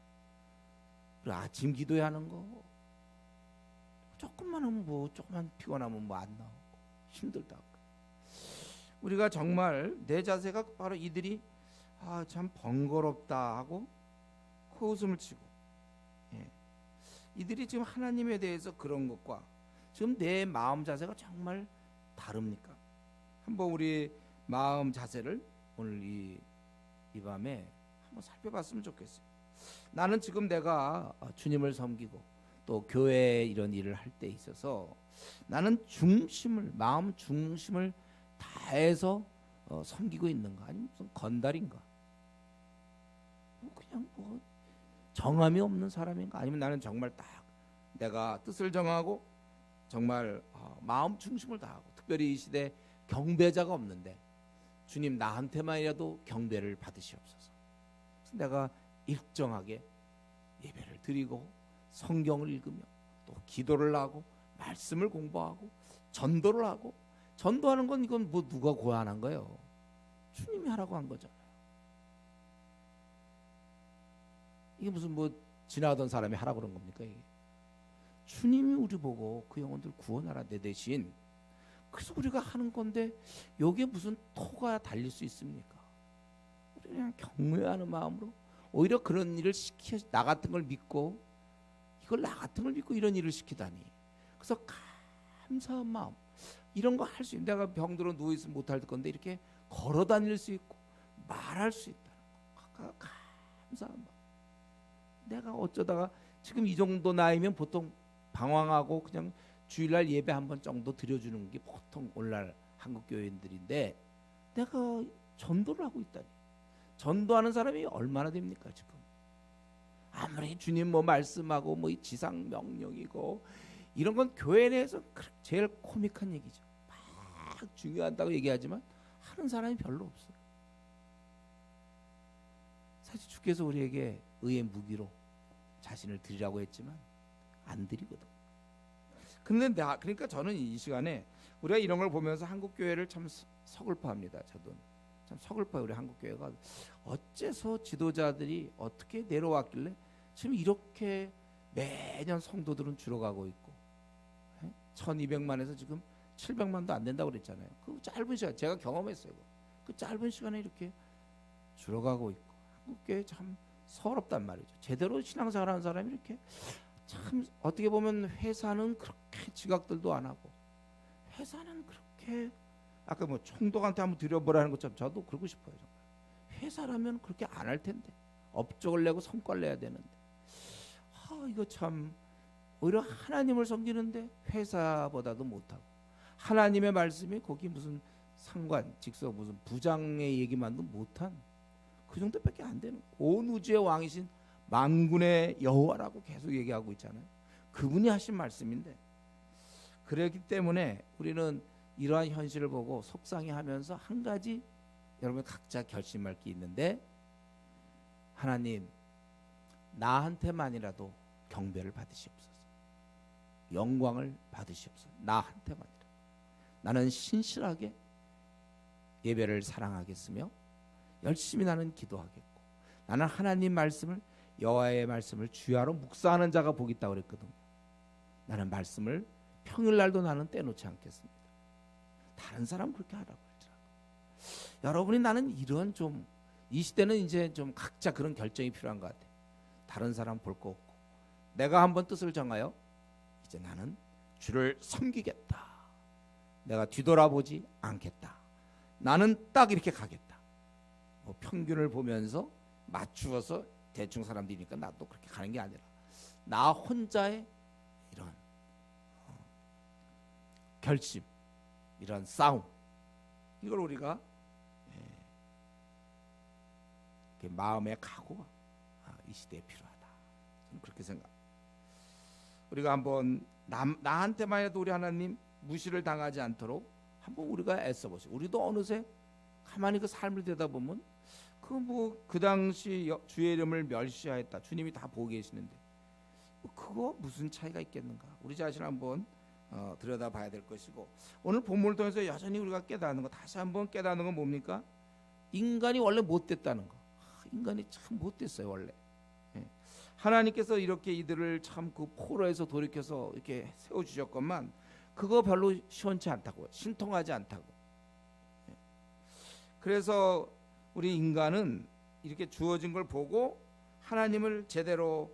그리고 아침 기도회 하는 거 조금만 하면 뭐 조금만 피곤하면 뭐 안 나오고 힘들다고. 우리가 정말 내 자세가 바로 이들이 참 번거롭다 하고 코웃음을 치고, 이들이 지금 하나님에 대해서 그런 것과 지금 내 마음 자세가 정말 다릅니까? 한번 우리 마음 자세를 오늘 이 밤에 한번 살펴봤으면 좋겠어요. 나는 지금 내가 주님을 섬기고 또 교회에 이런 일을 할 때 있어서 나는 마음 중심을 다해서 섬기고 있는가, 아니면 무슨 건달인가, 뭐 그냥 뭐 정함이 없는 사람인가, 아니면 나는 정말 딱 내가 뜻을 정하고 정말 마음 중심을 다하고, 특별히 이 시대 경배자가 없는데 주님 나한테만이라도 경배를 받으시옵소서. 그래서 내가 일정하게 예배를 드리고 성경을 읽으며 또 기도를 하고 말씀을 공부하고 전도를 하고, 전도하는 건 이건 뭐 누가 고안한 거예요? 주님이 하라고 한 거잖아요. 이게 무슨 뭐 지나가던 사람이 하라고 그런 겁니까? 이게 주님이 우리 보고 그 영혼들 구원하라 내 대신, 그래서 우리가 하는 건데 여기에 무슨 토가 달릴 수 있습니까? 우리 그냥 경외하는 마음으로 오히려 그런 일을 나 같은 걸 믿고, 이걸 나 같은 걸 믿고 이런 일을 시키다니. 그래서 감사한 마음, 이런 거 할 수 있는, 내가 병들어 누워 있으면 못할 건데 이렇게 걸어 다닐 수 있고 말할 수 있다는 거, 감사한 마음. 내가 어쩌다가 지금 이 정도 나이면 보통 방황하고 그냥 주일날 예배 한 번 정도 드려주는 게 보통 오늘날 한국 교회인들인데, 내가 전도를 하고 있다니. 전도하는 사람이 얼마나 됩니까 지금? 아무리 주님 뭐 말씀하고 뭐 지상 명령이고 이런 건 교회 내에서 제일 코믹한 얘기죠. 막 중요하다고 얘기하지만 하는 사람이 별로 없어요. 사실 주께서 우리에게 의의 무기로 자신을 드리라고 했지만 안 드리거든. 그러니까 저는 이 시간에 우리가 이런 걸 보면서 한국 교회를 참 서글퍼합니다. 저도 참 서글퍼요. 우리 한국 교회가 어째서 지도자들이 어떻게 내려왔길래 지금 이렇게 매년 성도들은 줄어가고 있고 1200만에서 지금 700만도 안 된다고 그랬잖아요. 그 짧은 시간 제가 경험했어요. 그 짧은 시간에 이렇게 줄어가고 있고 한국 교회 참 서럽단 말이죠. 제대로 신앙생활하는 사람이 이렇게 참 어떻게 보면 회사는 그렇게 지각들도 안 하고 회사는 그렇게 아까 뭐 총독한테 한번 드려보라는 것처럼 저도 그러고 싶어요. 정말. 회사라면 그렇게 안 할 텐데 업적을 내고 성과를 내야 되는데 이거 참 오히려 하나님을 섬기는데 회사보다도 못하고 하나님의 말씀이 거기 무슨 상관 직서 무슨 부장의 얘기만도 못한 그 정도밖에 안 되는 온 우주의 왕이신 만군의 여호와라고 계속 얘기하고 있잖아요. 그분이 하신 말씀인데 그렇기 때문에 우리는 이러한 현실을 보고 속상해하면서 한 가지 여러분 각자 결심할 게 있는데 하나님 나한테만이라도 경배를 받으시옵소서. 영광을 받으시옵소서. 나한테만이라도. 나는 신실하게 예배를 사랑하겠으며 열심히 나는 기도하겠고 나는 하나님 말씀을 여호와의 말씀을 주야로 묵상하는 자가 복이 있다고 그랬거든요. 나는 말씀을 평일날도 나는 떼놓지 않겠습니다. 다른 사람 그렇게 하라고 그러더라고요. 여러분이 나는 이런 좀 이 시대는 이제 좀 각자 그런 결정이 필요한 것 같아요. 다른 사람 볼 거 없고 내가 한번 뜻을 정하여 이제 나는 주를 섬기겠다. 내가 뒤돌아보지 않겠다. 나는 딱 이렇게 가겠다. 뭐 평균을 보면서 맞추어서 대충 사람들이니까 나도 그렇게 가는 게 아니라 나 혼자의 이런 결심, 이런 싸움 이걸 우리가 마음의 각오가 이 시대에 필요하다. 저는 그렇게 생각. 우리가 한번 나한테만 해도 우리 하나님 무시를 당하지 않도록 한번 우리가 애써보시고 우리도 어느새 가만히 그 삶을 되다 보면 그 당시 주의 이름을 멸시하였다. 주님이 다 보고 계시는데 그거 무슨 차이가 있겠는가? 우리 자신을 한번 들여다봐야 될 것이고 오늘 본문을 통해서 여전히 우리가 깨닫는 거 다시 한번 깨닫는 건 뭡니까? 인간이 원래 못됐다는 거. 인간이 참 못됐어요 원래. 하나님께서 이렇게 이들을 참 그 포로에서 돌이켜서 이렇게 세워주셨건만 그거 별로 시원치 않다고 신통하지 않다고. 그래서 우리 인간은 이렇게 주어진 걸 보고 하나님을 제대로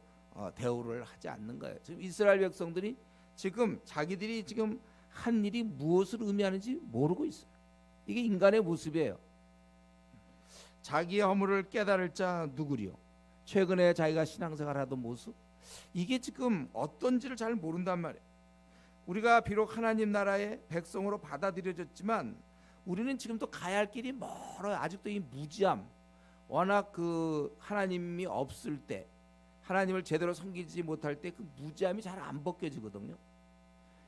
대우를 하지 않는 거예요. 지금 이스라엘 백성들이 지금 자기들이 지금 한 일이 무엇을 의미하는지 모르고 있어요. 이게 인간의 모습이에요. 자기의 허물을 깨달을 자 누구리요? 최근에 자기가 신앙생활 하던 모습 이게 지금 어떤지를 잘 모른단 말이에요. 우리가 비록 하나님 나라의 백성으로 받아들여졌지만 우리는 지금도 가야 할 길이 멀어요. 아직도 이 무지함 워낙 그 하나님이 없을 때 하나님을 제대로 섬기지 못할 때 그 무지함이 잘 안 벗겨지거든요.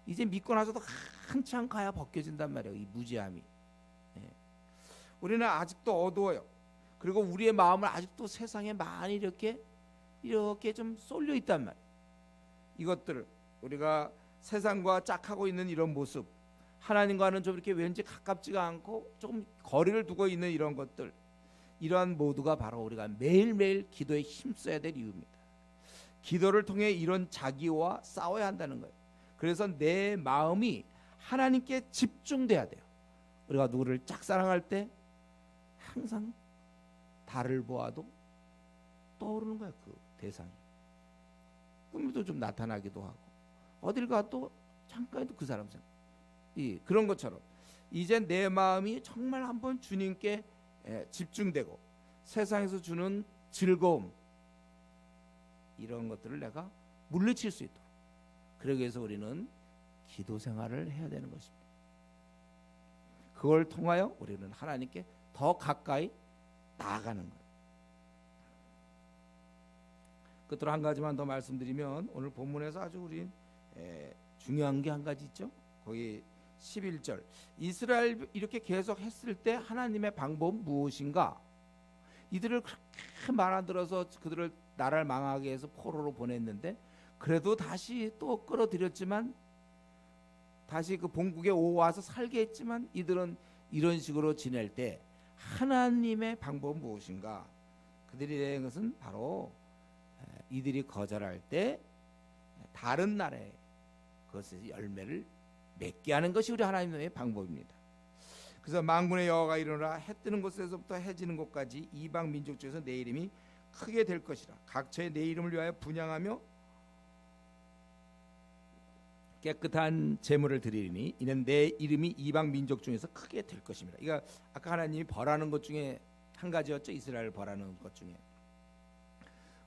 이제 믿고 나서도 한참 가야 벗겨진단 말이에요. 이 무지함이. 우리는 아직도 어두워요. 그리고 우리의 마음은 아직도 세상에 많이 이렇게 좀 쏠려 있단 말이에요. 이것들을 우리가 세상과 짝하고 있는 이런 모습 하나님과는 좀 이렇게 왠지 가깝지가 않고 조금 거리를 두고 있는 이런 것들 이러한 모두가 바로 우리가 매일매일 기도에 힘써야 될 이유입니다. 기도를 통해 이런 자기와 싸워야 한다는 거예요. 그래서 내 마음이 하나님께 집중돼야 돼요. 우리가 누구를 짝사랑할 때 항상 달을 보아도 떠오르는 거야. 그 대상이 꿈에도 좀 나타나기도 하고 어딜 가도 잠깐도 그 사람 생각. 그런 것처럼 이제 내 마음이 정말 한번 주님께 집중되고 세상에서 주는 즐거움 이런 것들을 내가 물리칠 수 있도록 그러기 위해서 우리는 기도 생활을 해야 되는 것입니다. 그걸 통하여 우리는 하나님께 더 가까이 나아가는 거예요. 끝으로 한 가지만 더 말씀드리면 오늘 본문에서 아주 우리 중요한 게 한 가지 있죠. 거기 11절 이스라엘 이렇게 계속 했을 때 하나님의 방법은 무엇인가? 이들을 그렇게 말아들어서 그들을 나라를 망하게 해서 포로로 보냈는데 그래도 다시 또 끌어들였지만 다시 그 본국에 와서 살게 했지만 이들은 이런 식으로 지낼 때 하나님의 방법은 무엇인가? 그들이 된 것은 바로 이들이 거절할 때 다른 나라에 그것에서 열매를 맺게 하는 것이 우리 하나님의 방법입니다. 그래서 만군의 여호와가 이르노라 해 뜨는 곳에서부터 해 지는 곳까지 이방 민족 중에서 내 이름이 크게 될 것이라. 각처에 내 이름을 위하여 분향하며 깨끗한 제물을 드리니 이는 내 이름이 이방 민족 중에서 크게 될 것입니다. 그러니까 아까 하나님이 벌하는 것 중에 한 가지였죠. 이스라엘을 벌하는 것 중에.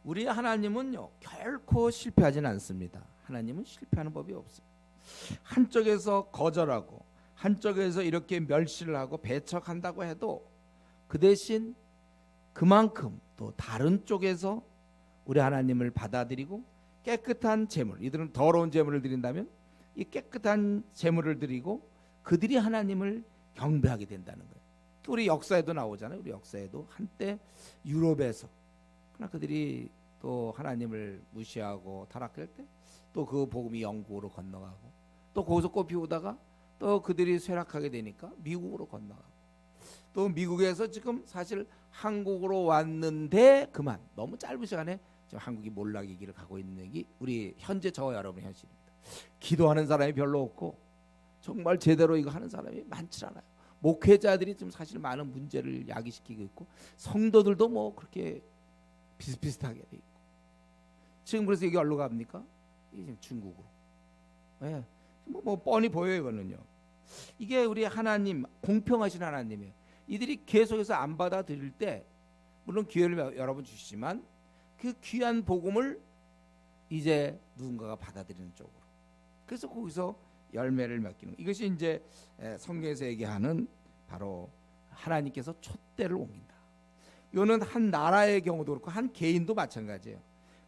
우리 하나님은요 결코 실패하지는 않습니다. 하나님은 실패하는 법이 없어요. 한쪽에서 거절하고 한쪽에서 이렇게 멸시를 하고 배척한다고 해도 그 대신 그만큼 또 다른 쪽에서 우리 하나님을 받아들이고 깨끗한 제물, 이들은 더러운 제물을 드린다면 이 깨끗한 제물을 드리고 그들이 하나님을 경배하게 된다는 거예요. 우리 역사에도 나오잖아요. 우리 역사에도 한때 유럽에서 그러나 그들이 또 하나님을 무시하고 타락할 때 또 그 복음이 영국으로 건너가고 또 거기서 꽃 피우다가 또 그들이 쇠락하게 되니까 미국으로 건너가고 또 미국에서 지금 사실 한국으로 왔는데 그만 너무 짧은 시간에 지금 한국이 몰락의 길을 가고 있는 게 우리 현재 저와 여러분의 현실입니다. 기도하는 사람이 별로 없고 정말 제대로 이거 하는 사람이 많지 않아요. 목회자들이 지금 사실 많은 문제를 야기시키고 있고 성도들도 뭐 그렇게 비슷비슷하게 돼 있고 지금 그래서 이게 어디로 갑니까? 이게 지금 중국으로. 네. 뭐 뻔히 보여요. 이거는요. 이게 우리 하나님 공평하신 하나님이에요. 이들이 계속해서 안 받아들일 때 물론 기회를 여러분 주시지만 그 귀한 복음을 이제 누군가가 받아들이는 쪽으로. 그래서 거기서 열매를 맺기는 이것이 이제 성경에서 얘기하는 바로 하나님께서 촛대를 옮긴다. 이거는 한 나라의 경우도 그렇고 한 개인도 마찬가지예요.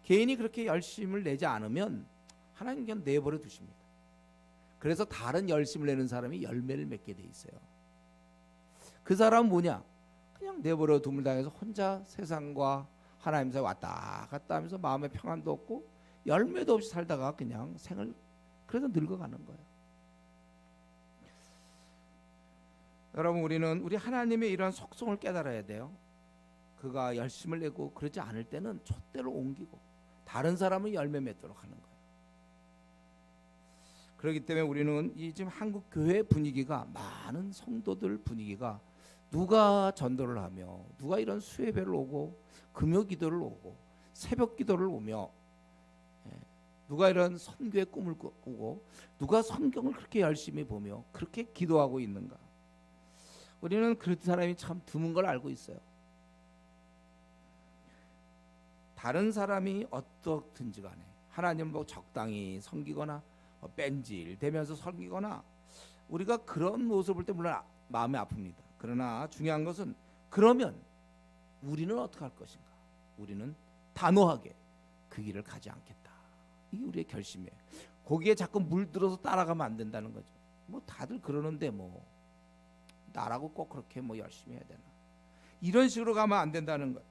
개인이 그렇게 열심을 내지 않으면 하나님 그냥 내버려 두십니다. 그래서 다른 열심을 내는 사람이 열매를 맺게 돼 있어요. 그 사람은 뭐냐? 그냥 내버려 둠을 당해서 혼자 세상과 하나님 사이 왔다 갔다 하면서 마음에 평안도 없고 열매도 없이 살다가 그냥 생을 그래서 늙어가는 거예요. 여러분 우리는 우리 하나님의 이런 속성을 깨달아야 돼요. 그가 열심을 내고 그러지 않을 때는 촛대를 옮기고 다른 사람은 열매 맺도록 하는 거예요. 그렇기 때문에 우리는 이 지금 한국 교회 분위기가 많은 성도들 분위기가 누가 전도를 하며 누가 이런 수예배를 오고 금요 기도를 오고 새벽 기도를 오며 누가 이런 선교의 꿈을 꾸고 누가 성경을 그렇게 열심히 보며 그렇게 기도하고 있는가. 우리는 그런 사람이 참 드문 걸 알고 있어요. 다른 사람이 어떻든지 간에 하나님을 보고 적당히 섬기거나 뺀질대면서 섬기거나 우리가 그런 모습을 볼 때 물론 마음이 아픕니다. 그러나 중요한 것은 그러면 우리는 어떻게 할 것인가. 우리는 단호하게 그 길을 가지 않겠다. 이게 우리의 결심이에요. 거기에 자꾸 물들어서 따라가면 안 된다는 거죠. 뭐 다들 그러는데 뭐 나라고 꼭 그렇게 뭐 열심히 해야 되나. 이런 식으로 가면 안 된다는 거예요.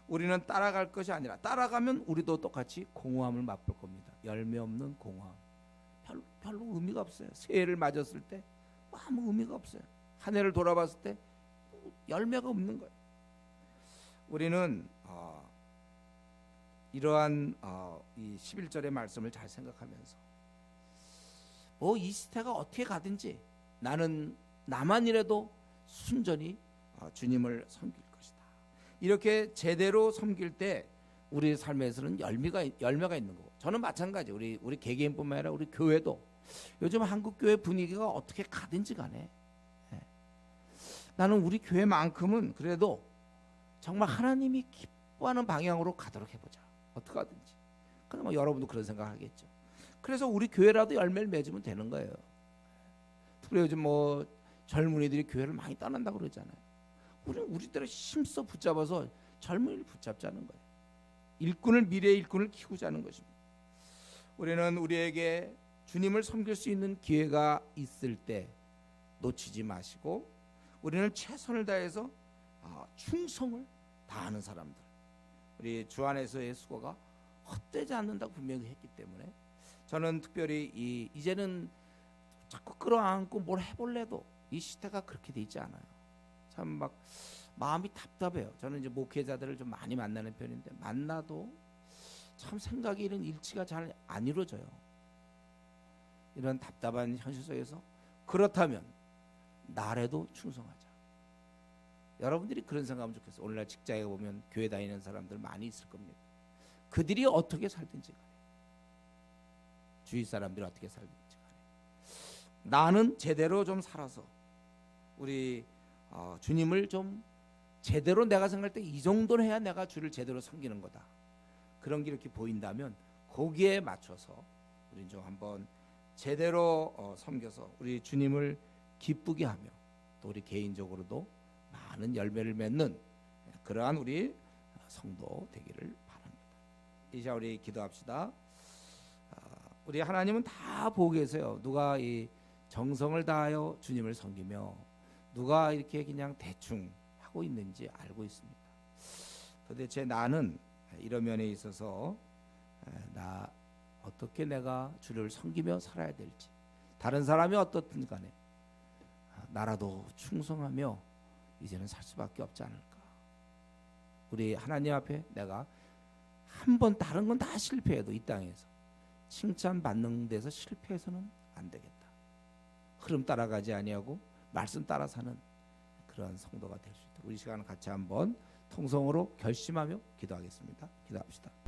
우리는 따라갈 것이 아니라 따라가면 우리도 똑같이 공허함을 맛볼 겁니다. 열매 없는 공허함. 별로 의미가 없어요. 새해를 맞았을 때 아무 의미가 없어요. 한 해를 돌아봤을 때 열매가 없는 거예요. 우리는 이러한 이 11절의 말씀을 잘 생각하면서 뭐 이 시대가 어떻게 가든지 나는 나만이라도 순전히 주님을 섬길 것이다. 이렇게 제대로 섬길 때 우리 삶에서는 열매가 있는 거고 저는 마찬가지 우리 개개인뿐만 아니라 우리 교회도 요즘 한국 교회 분위기가 어떻게 가든지 간에 나는 우리 교회만큼은 그래도 정말 하나님이 기뻐하는 방향으로 가도록 해보자. 어떻게 하든지. 그럼 뭐 여러분도 그런 생각하겠죠. 그래서 우리 교회라도 열매를 맺으면 되는 거예요. 특히 요즘 뭐 젊은이들이 교회를 많이 떠난다고 그러잖아요. 우리들을 힘써 붙잡아서 젊은이를 붙잡자는 거예요. 미래의 일꾼을 키우자는 것입니다. 우리는 우리에게 주님을 섬길 수 있는 기회가 있을 때 놓치지 마시고 우리는 최선을 다해서 충성을 다하는 사람들, 우리 주 안에서의 수고가 헛되지 않는다고 분명히 했기 때문에 저는 특별히 이제는 자꾸 끌어안고 뭘 해볼래도 이 시대가 그렇게 돼 있지 않아요. 참 막 마음이 답답해요. 저는 이제 목회자들을 좀 많이 만나는 편인데 만나도 참 생각이 이런 일치가 잘 안 이루어져요. 이런 답답한 현실 속에서 그렇다면 나라도 충성하자. 여러분들이 그런 생각하면 좋겠어요. 오늘날 직장에 보면 교회 다니는 사람들 많이 있을 겁니다. 그들이 어떻게 살든지 간에, 주위 사람들이 어떻게 살든지 간에 나는 제대로 좀 살아서 우리 주님을 좀 제대로, 내가 생각할 때 이 정도는 해야 내가 주를 제대로 섬기는 거다, 그런 게 이렇게 보인다면 거기에 맞춰서 우리 좀 한번 제대로 섬겨서 우리 주님을 기쁘게 하며 또 우리 개인적으로도 많은 열매를 맺는 그러한 우리 성도 되기를 바랍니다. 이 시간 우리 기도합시다. 우리 하나님은 다 보고 계세요. 누가 이 정성을 다하여 주님을 섬기며 누가 이렇게 그냥 대충 하고 있는지 알고 있습니다. 도대체 나는 이런 면에 있어서 나 어떻게 내가 주를 섬기며 살아야 될지, 다른 사람이 어떻든 간에 나라도 충성하며 이제는 살 수밖에 없지 않을까. 우리 하나님 앞에 내가 한 번 다른 건 다 실패해도 이 땅에서 칭찬받는 데서 실패해서는 안 되겠다. 흐름 따라가지 아니하고 말씀 따라 사는 그런 성도가 될 수 있도록 우리 시간 같이 한번 통성으로 결심하며 기도하겠습니다. 기도합시다.